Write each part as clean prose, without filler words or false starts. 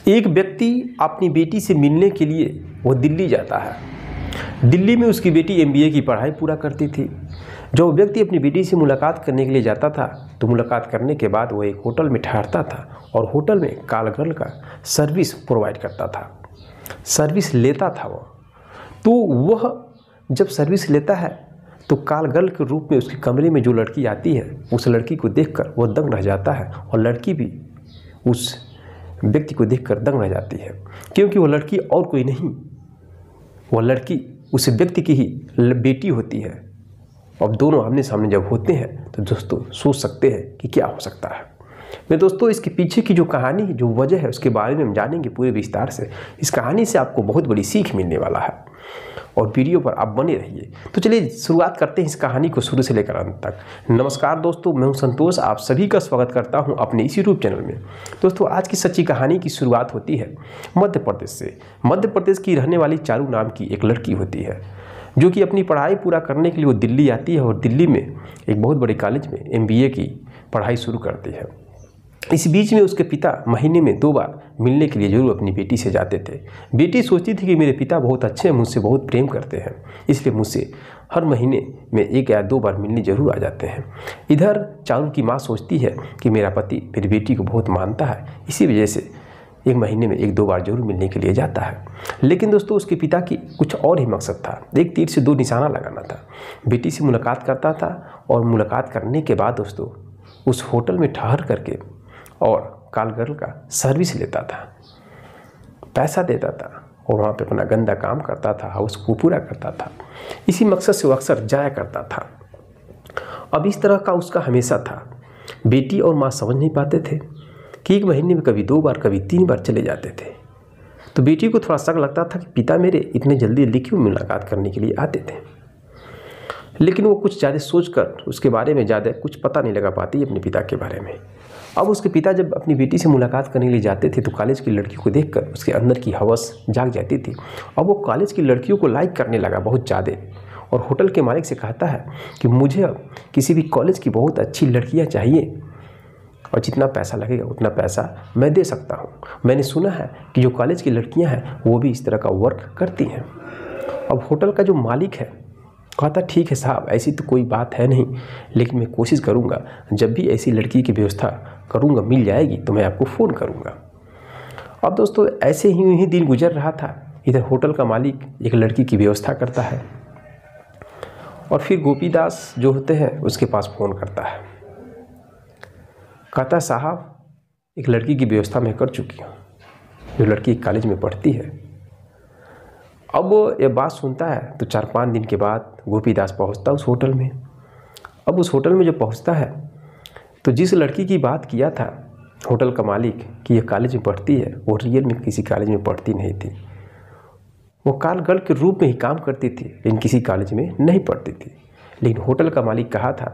एक व्यक्ति अपनी बेटी से मिलने के लिए वो दिल्ली जाता है। दिल्ली में उसकी बेटी एमबीए की पढ़ाई पूरा करती थी। जब व्यक्ति अपनी बेटी से मुलाकात करने के लिए जाता था तो मुलाकात करने के बाद वो एक होटल में ठहरता था और होटल में कॉल गर्ल का सर्विस प्रोवाइड करता था, सर्विस लेता था वो। तो वह जब सर्विस लेता है तो कॉल गर्ल के रूप में उसके कमरे में जो लड़की आती है उस लड़की को देखकर वो दंग रह जाता है और लड़की भी उस व्यक्ति को देखकर दंग रह जाती है, क्योंकि वो लड़की और कोई नहीं, वो लड़की उस व्यक्ति की ही बेटी होती है। अब दोनों आमने सामने जब होते हैं तो दोस्तों सोच सकते हैं कि क्या हो सकता है। मेरे दोस्तों, इसके पीछे की जो कहानी, जो वजह है, उसके बारे में हम जानेंगे पूरे विस्तार से। इस कहानी से आपको बहुत बड़ी सीख मिलने वाला है और वीडियो पर आप बने रहिए। तो चलिए शुरुआत करते हैं इस कहानी को शुरू से लेकर अंत तक। नमस्कार दोस्तों, मैं हूं संतोष, आप सभी का स्वागत करता हूं अपने इस यूट्यूब चैनल में। दोस्तों, आज की सच्ची कहानी की शुरुआत होती है मध्य प्रदेश से। मध्य प्रदेश की रहने वाली चारू नाम की एक लड़की होती है जो कि अपनी पढ़ाई पूरा करने के लिए वो दिल्ली आती है और दिल्ली में एक बहुत बड़े कॉलेज में एमबीए की पढ़ाई शुरू करती है। इस बीच में उसके पिता महीने में 2 बार मिलने के लिए जरूर अपनी बेटी से जाते थे। बेटी सोचती थी कि मेरे पिता बहुत अच्छे हैं, मुझसे बहुत प्रेम करते हैं, इसलिए मुझसे हर महीने में 1 या 2 बार मिलने जरूर आ जाते हैं। इधर चारू की माँ सोचती है कि मेरा पति मेरी बेटी को बहुत मानता है, इसी वजह से 1 महीने में 1-2 बार जरूर मिलने के लिए जाता है। लेकिन दोस्तों, उसके पिता की कुछ और ही मकसद था। एक तीर से 2 निशाना लगाना था। बेटी से मुलाकात करता था और मुलाकात करने के बाद दोस्तों उस होटल में ठहर करके और कॉल गर्ल का सर्विस लेता था, पैसा देता था और वहाँ पे अपना गंदा काम करता था, उसको पूरा करता था। इसी मकसद से वो अक्सर जाया करता था। अब इस तरह का उसका हमेशा था। बेटी और माँ समझ नहीं पाते थे कि 1 महीने में कभी 2 बार कभी 3 बार चले जाते थे। तो बेटी को थोड़ा शक लगता था कि पिता मेरे इतने जल्दी क्यों मुलाकात करने के लिए आते थे। लेकिन वो कुछ ज़्यादा सोचकर उसके बारे में ज़्यादा कुछ पता नहीं लगा पाती अपने पिता के बारे में। अब उसके पिता जब अपनी बेटी से मुलाकात करने के लिए जाते थे तो कॉलेज की लड़की को देखकर उसके अंदर की हवस जाग जाती थी। अब वो कॉलेज की लड़कियों को लाइक करने लगा बहुत ज़्यादा और होटल के मालिक से कहता है कि मुझे अब किसी भी कॉलेज की बहुत अच्छी लड़कियाँ चाहिए और जितना पैसा लगेगा उतना पैसा मैं दे सकता हूँ। मैंने सुना है कि जो कॉलेज की लड़कियाँ हैं वो भी इस तरह का वर्क करती हैं। अब होटल का जो मालिक है कहता ठीक है साहब, ऐसी तो कोई बात है नहीं, लेकिन मैं कोशिश करूँगा, जब भी ऐसी लड़की की व्यवस्था करूँगा मिल जाएगी तो मैं आपको फ़ोन करूँगा। अब दोस्तों ऐसे ही दिन गुजर रहा था। इधर होटल का मालिक एक लड़की की व्यवस्था करता है और फिर गोपीदास जो होते हैं उसके पास फ़ोन करता है। कहता साहब, एक लड़की की व्यवस्था मैं कर चुकी हूँ, जो लड़की कॉलेज में पढ़ती है। अब वो ये बात सुनता है तो 4-5 दिन के बाद गोपीदास पहुंचता उस होटल में। अब उस होटल में जब पहुंचता है तो जिस लड़की की बात किया था होटल का मालिक कि ये कॉलेज में पढ़ती है, वो रियल में किसी कॉलेज में पढ़ती नहीं थी। वो कॉल गर्ल के रूप में ही काम करती थी, लेकिन किसी कॉलेज में नहीं पढ़ती थी। लेकिन होटल का मालिक कहा था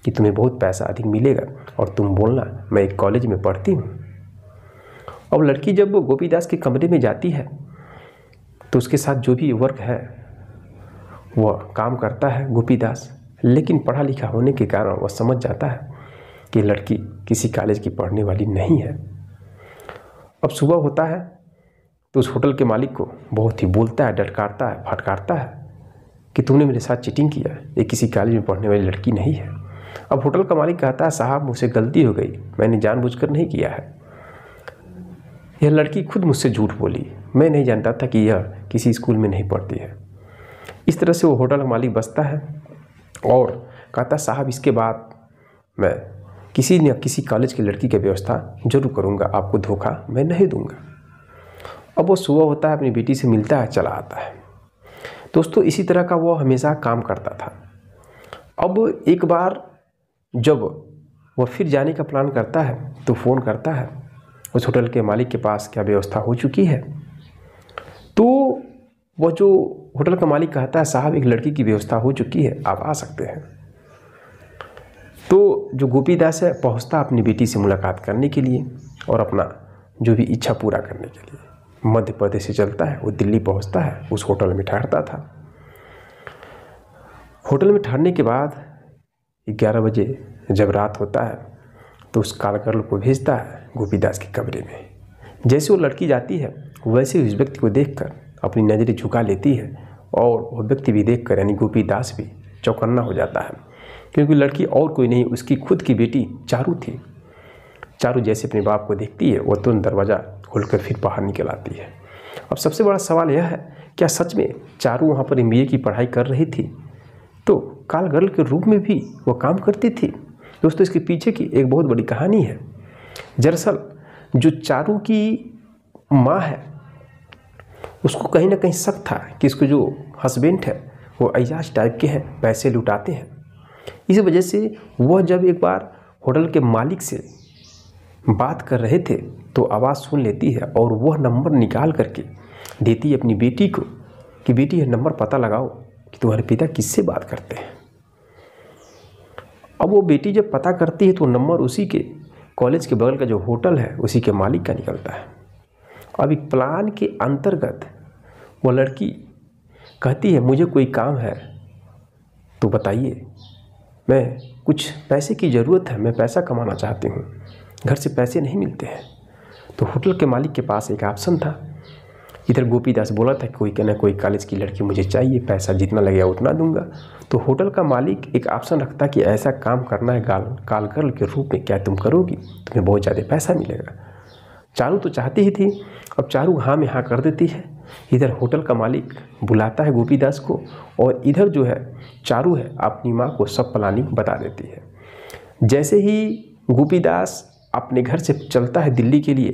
कि तुम्हें बहुत पैसा अधिक मिलेगा और तुम बोलना मैं एक कॉलेज में पढ़ती हूँ। अब लड़की जब वो गोपीदास के कमरे में जाती है तो उसके साथ जो भी वर्क है वह काम करता है गोपीदास, लेकिन पढ़ा लिखा होने के कारण वह समझ जाता है कि लड़की किसी कॉलेज की पढ़ने वाली नहीं है। अब सुबह होता है तो उस होटल के मालिक को बहुत ही बोलता है, डटकारता है, फटकारता है कि तुमने मेरे साथ चीटिंग किया, ये किसी कॉलेज में पढ़ने वाली लड़की नहीं है। अब होटल का मालिक कहता है साहब, मुझसे गलती हो गई, मैंने जानबूझकर नहीं किया है। यह लड़की खुद मुझसे झूठ बोली, मैं नहीं जानता था कि यह किसी स्कूल में नहीं पढ़ती है। इस तरह से वो होटल मालिक बचता है और कहता साहब, इसके बाद मैं किसी न किसी कॉलेज की लड़की की व्यवस्था जरूर करूँगा, आपको धोखा मैं नहीं दूँगा। अब वो सुबह होता है, अपनी बेटी से मिलता है, चला आता है। दोस्तों इसी तरह का वो हमेशा काम करता था। अब एक बार जब वह फिर जाने का प्लान करता है तो फ़ोन करता है उस होटल के मालिक के पास, क्या व्यवस्था हो चुकी है? तो वो जो होटल का मालिक कहता है साहब, एक लड़की की व्यवस्था हो चुकी है, आप आ सकते हैं। तो जो गोपीदास है पहुंचता अपनी बेटी से मुलाकात करने के लिए और अपना जो भी इच्छा पूरा करने के लिए मध्य प्रदेश से चलता है, वो दिल्ली पहुंचता है। उस होटल में ठहरता था। होटल में ठहरने के बाद 11 बजे जब रात होता है तो उस कॉल गर्ल को भेजता है गोपीदास के कमरे में जैसे वो लड़की जाती है वैसे उस व्यक्ति को देखकर अपनी नज़रें झुका लेती है और वो व्यक्ति भी देखकर यानी गोपीदास भी चौकन्ना हो जाता है, क्योंकि लड़की और कोई नहीं उसकी खुद की बेटी चारू थी। चारू जैसे अपने बाप को देखती है वो तुरंत दरवाज़ा खोलकर फिर बाहर निकल आती है। अब सबसे बड़ा सवाल यह है, क्या सच में चारू वहाँ पर MBA की पढ़ाई कर रही थी? तो कॉल गर्ल के रूप में भी वो काम करती थी। दोस्तों, इसके पीछे की एक बहुत बड़ी कहानी है। दरअसल जो चारू की माँ है उसको कहीं ना कहीं शक था कि इसको जो हस्बैंड है वो अय्याश टाइप के हैं, पैसे लुटाते हैं। इसी वजह से वह जब एक बार होटल के मालिक से बात कर रहे थे तो आवाज़ सुन लेती है और वह नंबर निकाल करके देती है अपनी बेटी को कि बेटी यह नंबर पता लगाओ कि तुम्हारे पिता किससे बात करते हैं। अब वो बेटी जब पता करती है तो नंबर उसी के कॉलेज के बगल का जो होटल है उसी के मालिक का निकलता है। अब एक प्लान के अंतर्गत वो लड़की कहती है मुझे कोई काम है तो बताइए, मैं कुछ पैसे की ज़रूरत है, मैं पैसा कमाना चाहती हूँ, घर से पैसे नहीं मिलते हैं। तो होटल के मालिक के पास एक ऑप्शन था। इधर गोपीदास बोला था कोई कहना कोई कॉलेज की लड़की मुझे चाहिए, पैसा जितना लगेगा उतना दूंगा। तो होटल का मालिक एक ऑप्शन रखता कि ऐसा काम करना है कॉल गर्ल के रूप में, क्या तुम करोगी? तुम्हें बहुत ज़्यादा पैसा मिलेगा। चारू तो चाहती ही थी। अब चारू हाँ में हाँ कर देती है। इधर होटल का मालिक बुलाता है गोपीदास को और इधर जो है चारू है अपनी माँ को सब प्लानिंग बता देती है। जैसे ही गोपीदास अपने घर से चलता है दिल्ली के लिए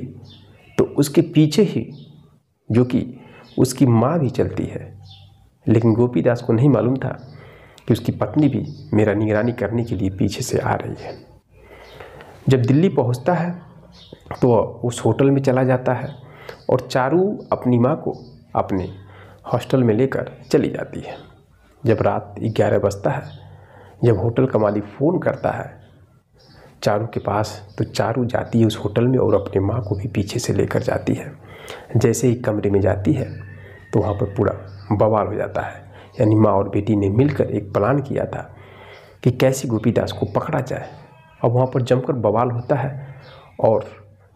तो उसके पीछे ही जो कि उसकी माँ भी चलती है, लेकिन गोपीदास को नहीं मालूम था कि उसकी पत्नी भी मेरा निगरानी करने के लिए पीछे से आ रही है। जब दिल्ली पहुंचता है तो उस होटल में चला जाता है और चारू अपनी माँ को अपने हॉस्टल में लेकर चली जाती है। जब रात 11 बजता है, जब होटल का मालिक फ़ोन करता है चारू के पास, तो चारू जाती है उस होटल में और अपनी माँ को भी पीछे से लेकर जाती है। जैसे ही कमरे में जाती है तो वहाँ पर पूरा बवाल हो जाता है। यानी माँ और बेटी ने मिलकर एक प्लान किया था कि कैसे गोपीदास को पकड़ा जाए। अब वहाँ पर जमकर बवाल होता है और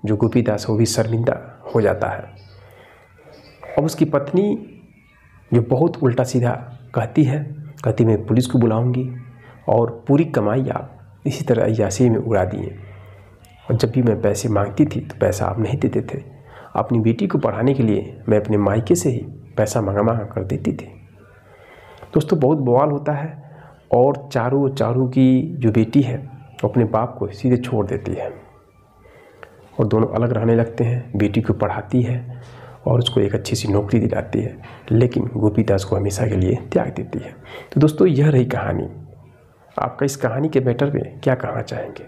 जो गोपीदास वो भी शर्मिंदा हो जाता है। अब उसकी पत्नी जो बहुत उल्टा सीधा कहती मैं पुलिस को बुलाऊंगी और पूरी कमाई आप इसी तरह अय्याशी में उड़ा दिए, और जब भी मैं पैसे मांगती थी तो पैसा आप नहीं देते थे। अपनी बेटी को पढ़ाने के लिए मैं अपने मायके से ही पैसा मांगा कर देती थी। दोस्तों, बहुत बवाल होता है और चारू की जो बेटी है अपने बाप को सीधे छोड़ देती है और दोनों अलग रहने लगते हैं। बेटी को पढ़ाती है और उसको एक अच्छी सी नौकरी दिलाती है, लेकिन गोपीदास को हमेशा के लिए त्याग देती है। तो दोस्तों, यह रही कहानी। आपका इस कहानी के मैटर में क्या कहना चाहेंगे?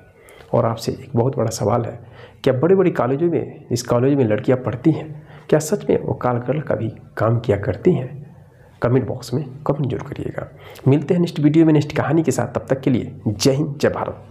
और आपसे एक बहुत बड़ा सवाल है, क्या बड़े बड़े कॉलेजों में इस कॉलेज में लड़कियां पढ़ती हैं? क्या सच में वो कॉल गर्ल का भी काम किया करती हैं? कमेंट बॉक्स में कमेंट जरूर करिएगा। मिलते हैं नेक्स्ट वीडियो में नेक्स्ट कहानी के साथ। तब तक के लिए जय हिंद, जय भारत।